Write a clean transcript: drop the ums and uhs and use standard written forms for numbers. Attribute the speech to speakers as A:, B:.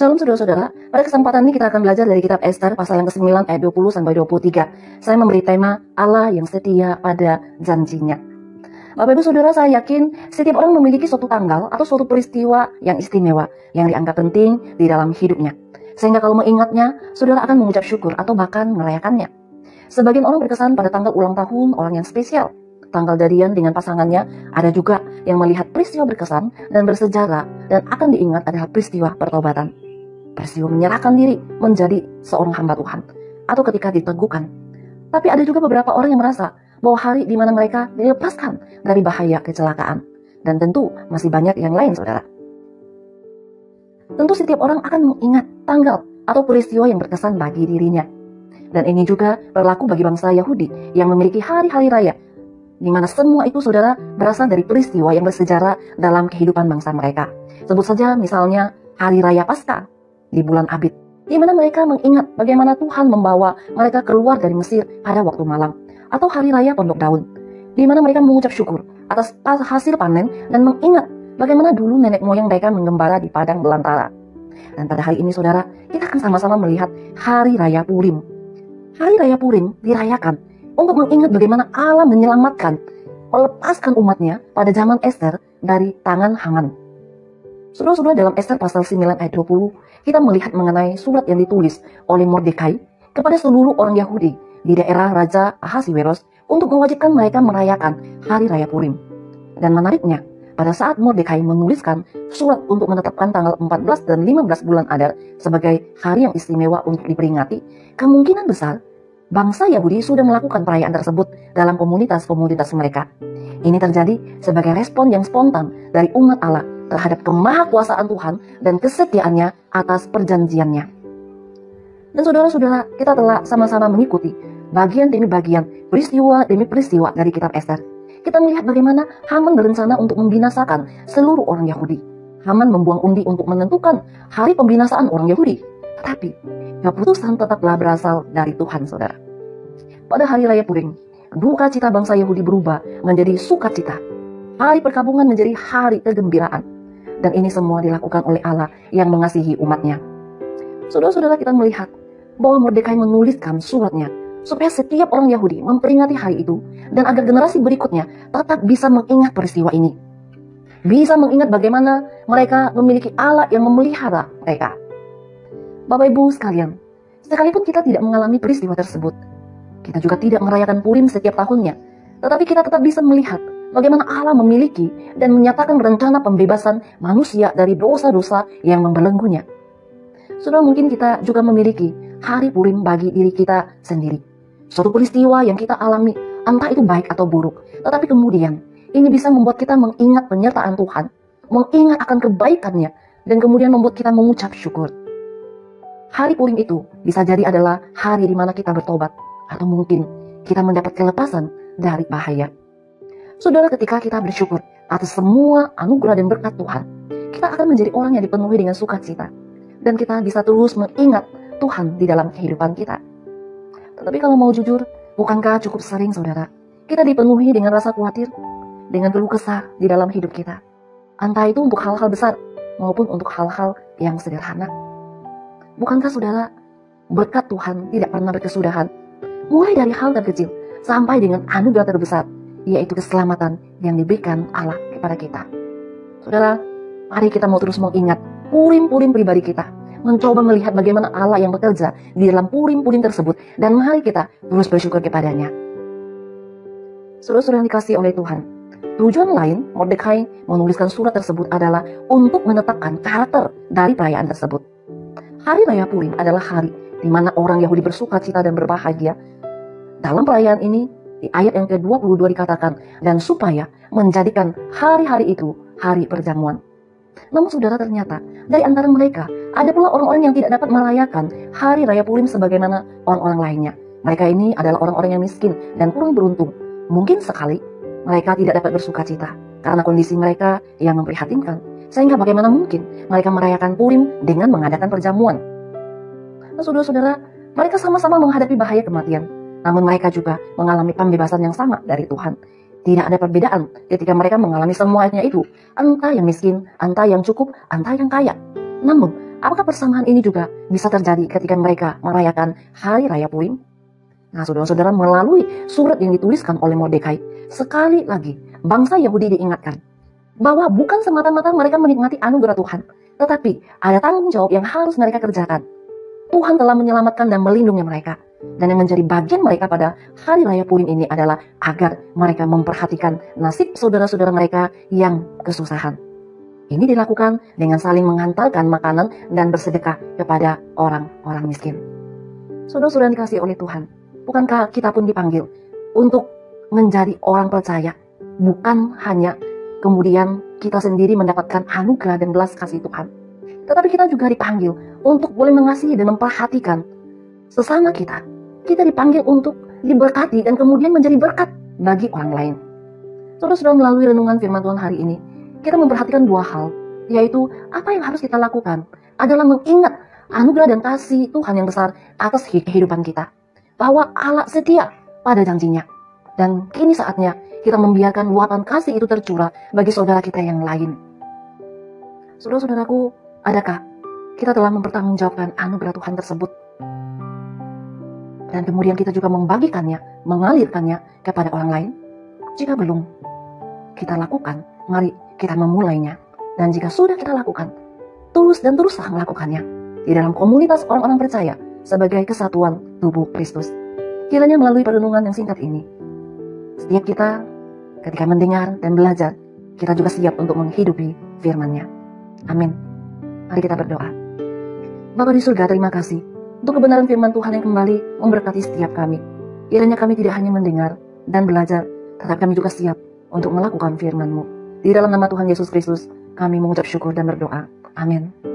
A: Salam saudara-saudara, pada kesempatan ini kita akan belajar dari kitab Ester pasal yang ke-9 ayat 20-23. Saya memberi tema Allah yang setia pada janjinya. Bapak Ibu Saudara, saya yakin setiap orang memiliki suatu tanggal atau suatu peristiwa yang istimewa, yang dianggap penting di dalam hidupnya. Sehingga kalau mengingatnya, saudara akan mengucap syukur atau bahkan merayakannya. Sebagian orang berkesan pada tanggal ulang tahun orang yang spesial, tanggal jadian dengan pasangannya. Ada juga yang melihat peristiwa berkesan dan bersejarah dan akan diingat adalah peristiwa pertobatan, peristiwa menyerahkan diri menjadi seorang hamba Tuhan, atau ketika diteguhkan. Tapi ada juga beberapa orang yang merasa bahwa hari di mana mereka dilepaskan dari bahaya kecelakaan. Dan tentu masih banyak yang lain, saudara. Tentu setiap orang akan mengingat tanggal atau peristiwa yang berkesan bagi dirinya. Dan ini juga berlaku bagi bangsa Yahudi yang memiliki hari-hari raya, di mana semua itu, saudara, berasal dari peristiwa yang bersejarah dalam kehidupan bangsa mereka. Sebut saja misalnya Hari Raya Paskah di bulan Abib, di mana mereka mengingat bagaimana Tuhan membawa mereka keluar dari Mesir pada waktu malam. Atau Hari Raya Pondok Daun, di mana mereka mengucap syukur atas hasil panen dan mengingat bagaimana dulu nenek moyang mereka menggembala di padang belantara. Dan pada hari ini, saudara, kita akan sama-sama melihat Hari Raya Purim. Hari Raya Purim dirayakan untuk mengingat bagaimana Allah menyelamatkan, melepaskan umatnya pada zaman Ester dari tangan Haman. Saudara-saudara, dalam Ester pasal 9 ayat 20, kita melihat mengenai surat yang ditulis oleh Mordekai kepada seluruh orang Yahudi di daerah Raja Ahasiweros untuk mewajibkan mereka merayakan Hari Raya Purim. Dan menariknya, pada saat Mordekai menuliskan surat untuk menetapkan tanggal 14 dan 15 bulan Adar sebagai hari yang istimewa untuk diperingati, kemungkinan besar bangsa Yahudi sudah melakukan perayaan tersebut dalam komunitas-komunitas mereka. Ini terjadi sebagai respon yang spontan dari umat Allah terhadap kemahakuasaan Tuhan dan kesetiaannya atas perjanjiannya. Dan saudara-saudara, kita telah sama-sama mengikuti bagian demi bagian, peristiwa demi peristiwa dari kitab Ester. Kita melihat bagaimana Haman berencana untuk membinasakan seluruh orang Yahudi. Haman membuang undi untuk menentukan hari pembinasaan orang Yahudi. Tetapi keputusan tetaplah berasal dari Tuhan, saudara. Pada hari raya Purim, duka cita bangsa Yahudi berubah menjadi sukacita. Hari perkabungan menjadi hari kegembiraan. Dan ini semua dilakukan oleh Allah yang mengasihi umatnya. Saudara-saudara, kita melihat bahwa Mordekai menuliskan suratnya supaya setiap orang Yahudi memperingati hari itu, dan agar generasi berikutnya tetap bisa mengingat peristiwa ini. Bisa mengingat bagaimana mereka memiliki Allah yang memelihara mereka. Bapak Ibu sekalian, sekalipun kita tidak mengalami peristiwa tersebut, kita juga tidak merayakan Purim setiap tahunnya, tetapi kita tetap bisa melihat bagaimana Allah memiliki dan menyatakan rencana pembebasan manusia dari dosa-dosa yang membelenggunya. Saudara, mungkin kita juga memiliki hari Purim bagi diri kita sendiri. Suatu peristiwa yang kita alami, entah itu baik atau buruk, tetapi kemudian ini bisa membuat kita mengingat penyertaan Tuhan, mengingat akan kebaikannya, dan kemudian membuat kita mengucap syukur. Hari Purim itu bisa jadi adalah hari di mana kita bertobat, atau mungkin kita mendapat kelepasan dari bahaya. Saudara, ketika kita bersyukur atas semua anugerah dan berkat Tuhan, kita akan menjadi orang yang dipenuhi dengan sukacita, dan kita bisa terus mengingat Tuhan di dalam kehidupan kita. Tetapi kalau mau jujur, bukankah cukup sering, saudara, kita dipenuhi dengan rasa khawatir, dengan keluh kesah di dalam hidup kita? Entah itu untuk hal-hal besar maupun untuk hal-hal yang sederhana. Bukankah, saudara, berkat Tuhan tidak pernah berkesudahan, mulai dari hal terkecil sampai dengan anugerah terbesar, yaitu keselamatan yang diberikan Allah kepada kita. Saudara, mari kita mau terus mengingat Purim-Purim pribadi kita, mencoba melihat bagaimana Allah yang bekerja di dalam Purim-Purim tersebut, dan mari kita terus bersyukur kepadanya. Saudara-saudara yang dikasihi oleh Tuhan, tujuan lain Mordekai menuliskan surat tersebut adalah untuk menetapkan karakter dari perayaan tersebut. Hari Raya Purim adalah hari di mana orang Yahudi bersukacita dan berbahagia. Dalam perayaan ini, di ayat yang ke-22 dikatakan, dan supaya menjadikan hari-hari itu hari perjamuan. Namun saudara, ternyata dari antara mereka ada pula orang-orang yang tidak dapat merayakan Hari Raya Purim sebagaimana orang-orang lainnya. Mereka ini adalah orang-orang yang miskin dan kurang beruntung. Mungkin sekali mereka tidak dapat bersuka cita karena kondisi mereka yang memprihatinkan. Sehingga bagaimana mungkin mereka merayakan Purim dengan mengadakan perjamuan? Nah, saudara-saudara, mereka sama-sama menghadapi bahaya kematian. Namun mereka juga mengalami pembebasan yang sama dari Tuhan. Tidak ada perbedaan ketika mereka mengalami semuanya itu. Entah yang miskin, entah yang cukup, entah yang kaya. Namun Apakah persamaan ini juga bisa terjadi ketika mereka merayakan Hari Raya Purim? Nah, saudara-saudara, melalui surat yang dituliskan oleh Mordekai, sekali lagi bangsa Yahudi diingatkan bahwa bukan semata-mata mereka menikmati anugerah Tuhan, tetapi ada tanggung jawab yang harus mereka kerjakan. Tuhan telah menyelamatkan dan melindungi mereka. Dan yang menjadi bagian mereka pada Hari Raya Purim ini adalah agar mereka memperhatikan nasib saudara-saudara mereka yang kesusahan. Ini dilakukan dengan saling menghantarkan makanan dan bersedekah kepada orang-orang miskin. Saudara-saudara dikasih oleh Tuhan, bukankah kita pun dipanggil untuk menjadi orang percaya? Bukan hanya kemudian kita sendiri mendapatkan anugerah dan belas kasih Tuhan, tetapi kita juga dipanggil untuk boleh mengasihi dan memperhatikan sesama kita. Kita dipanggil untuk diberkati dan kemudian menjadi berkat bagi orang lain. Saudara-saudara, melalui renungan firman Tuhan hari ini, kita memperhatikan dua hal, yaitu apa yang harus kita lakukan adalah mengingat anugerah dan kasih Tuhan yang besar atas kehidupan kita, bahwa Allah setia pada janjinya, dan kini saatnya kita membiarkan luapan kasih itu tercurah bagi saudara kita yang lain. Saudara-saudaraku, adakah kita telah mempertanggungjawabkan anugerah Tuhan tersebut? Dan kemudian kita juga membagikannya, mengalirkannya kepada orang lain? Jika belum kita lakukan, mari kita memulainya. Dan jika sudah kita lakukan, tulus dan teruslah melakukannya di dalam komunitas orang-orang percaya sebagai kesatuan tubuh Kristus. Kiranya melalui perenungan yang singkat ini, setiap kita ketika mendengar dan belajar, kita juga siap untuk menghidupi firman-Nya. Amin. Mari kita berdoa. Bapa di surga, terima kasih untuk kebenaran firman Tuhan yang kembali memberkati setiap kami. Kiranya kami tidak hanya mendengar dan belajar, tetapi kami juga siap untuk melakukan firman-Mu. Di dalam nama Tuhan Yesus Kristus, kami mengucap syukur dan berdoa. Amin.